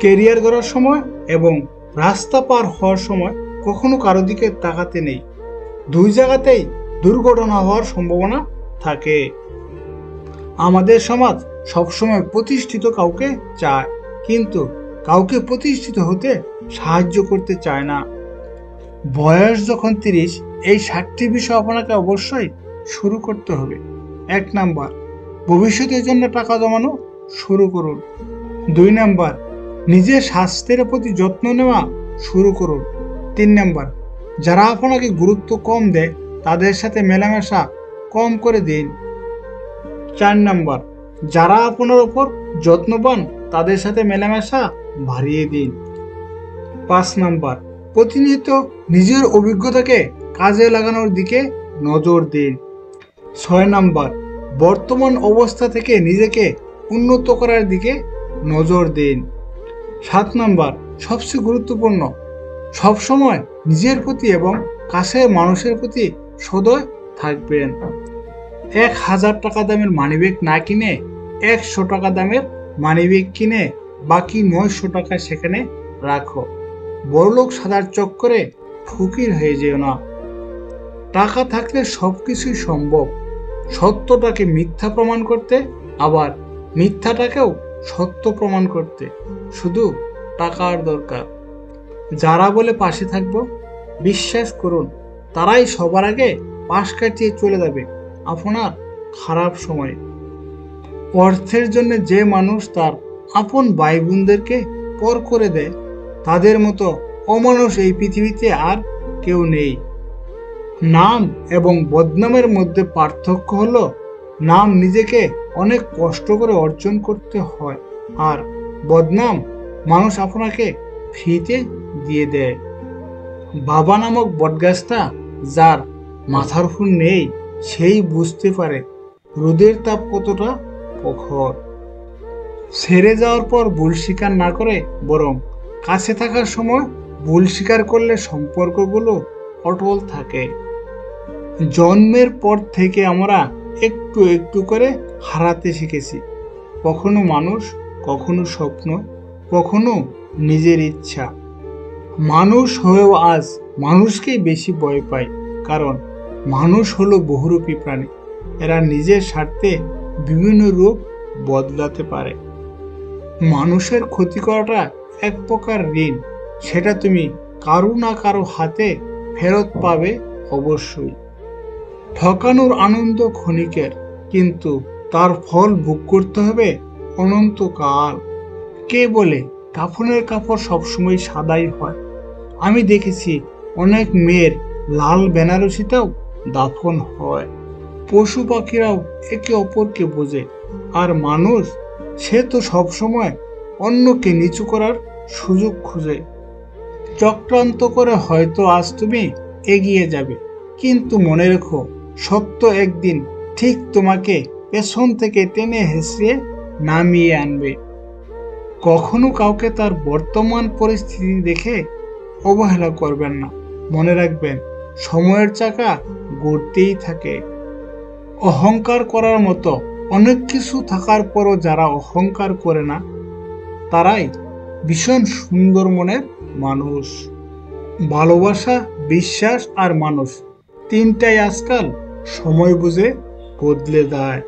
Career গড়ার সময় এবং রাস্তা পার হওয়ার সময় কখনো কারো দিকে তাকাতে নেই। দুই জায়গাতেই দুর্ঘটনা হওয়ার সম্ভাবনা থাকে। আমাদের সমাজ সবসময় প্রতিষ্ঠিত কাউকে চায়, কিন্তু কাউকে প্রতিষ্ঠিত হতে সাহায্য করতে চায় না। বয়স যখন 30, এই 7টি বিষয় আপনাকে অবশ্যই শুরু করতে হবে। 1 নাম্বার, ভবিষ্যতের জন্য টাকা জমানো শুরু করুন। 2 নাম্বার, নিজের স্বাস্থ্যের প্রতি যত্ন নেওয়া শুরু করুন। 3 নাম্বার, যারা আপনাকে গুরুত্ব কম দেয় তাদের সাথে মেলামেশা কম করে দিন। 4 নাম্বার, যারা আপনার উপর যত্নবান তাদের সাথে মেলামেশা বাড়িয়ে দিন। 5 নাম্বার, প্রতিনিয়ত নিজের অভিজ্ঞতাকে কাজে লাগানোর দিকে নজর দিন। 6 নাম্বার, বর্তমান অবস্থা থেকে নিজেকে উন্নত করার দিকে নজর দিন। 7 নাম্বার, সবচেয়ে গুরুত্বপূর্ণ, সবসময় নিজের প্রতি এবং কাছের মানুষের প্রতি সদয় থাকবেন। 1000 টাকা দামের মানিব্যাগ না কিনে 100 টাকা দামের মানিব্যাগ কিনে বাকি 900 টাকা সেখানে রাখো। বড়লোক সাদার চক্করে ফকির হয়ে যেও না। টাকা থাকলে সবকিছুই সম্ভব। সত্যটাকে মিথ্যা প্রমাণ করতে, আবার মিথ্যাটাকেও সত্য প্রমাণ করতে শুধু টাকার দরকার। যারা বলে পাশে থাকবো, বিশ্বাস করুন তারাই সবার আগে পাশ কাটিয়ে চলে যাবে আপনার খারাপ সময়ে। অর্থের জন্য যে মানুষ তার আপন ভাই বোনদেরকে পর করে দেয়, তাদের মতো অমানুষ এই পৃথিবীতে আর কেউ নেই। নাম এবং বদনামের মধ্যে পার্থক্য হলো, নাম নিজেকে অনেক কষ্ট করে অর্জন করতে হয়, আর বদনাম মানুষ আপনাকে ফ্রিতে দিয়ে দেয়। বাবা নামক বটগাছটা যার মাথার ফুল নেই, সেই বুঝতে পারে রোদের তাপ কতটা প্রখর। ছেড়ে যাওয়ার পর ভুল স্বীকার না করে বরং কাছে থাকার সময় ভুল স্বীকার করলে সম্পর্কগুলো অটল থাকে। জন্মের পর থেকে আমরা একটু একটু করে হারাতে শিখেছি, কখনো মানুষ, কখনো স্বপ্ন, কখনো নিজের ইচ্ছা। মানুষ হয়েও আজ মানুষকেই বেশি ভয় পায়, কারণ মানুষ হলো বহুরূপী প্রাণী। এরা নিজের স্বার্থে বিভিন্ন রূপ বদলাতে পারে। মানুষের ক্ষতি করাটা এক প্রকার ঋণ, সেটা তুমি কারো না কারো হাতে ফেরত পাবে অবশ্যই। ঠকানোর আনন্দ ক্ষণিকের, কিন্তু তার ফল ভোগ করতে হবে অনন্তকাল। কে বলে কাফনের কাপড় সবসময় সাদাই হয়? আমি দেখেছি অনেক মেয়ের লাল বেনারসিতেও দাফন হয়। পশু পাখিরাও একে অপরকে বোঝে, আর মানুষ, সে তো সবসময় অন্যকে নিচু করার সুযোগ খুঁজে। চক্রান্ত করে হয়তো আজ তুমি এগিয়ে যাবে, কিন্তু মনে রেখো, সত্য একদিন ঠিক তোমাকে পেছন থেকে টেনে হেসড়িয়ে নামিয়ে আনবে। কখনো কাউকে তার বর্তমান পরিস্থিতি দেখে অবহেলা করবেন না। মনে রাখবেন, সময়ের চাকা ঘুরতেই থাকে। অহংকার করার মতো অনেক কিছু থাকার পরও যারা অহংকার করে না, তারাই ভীষণ সুন্দর মনের মানুষ। ভালোবাসা, বিশ্বাস আর মানুষ, তিনটাই আজকাল সময় বুঝে বদলে যায়।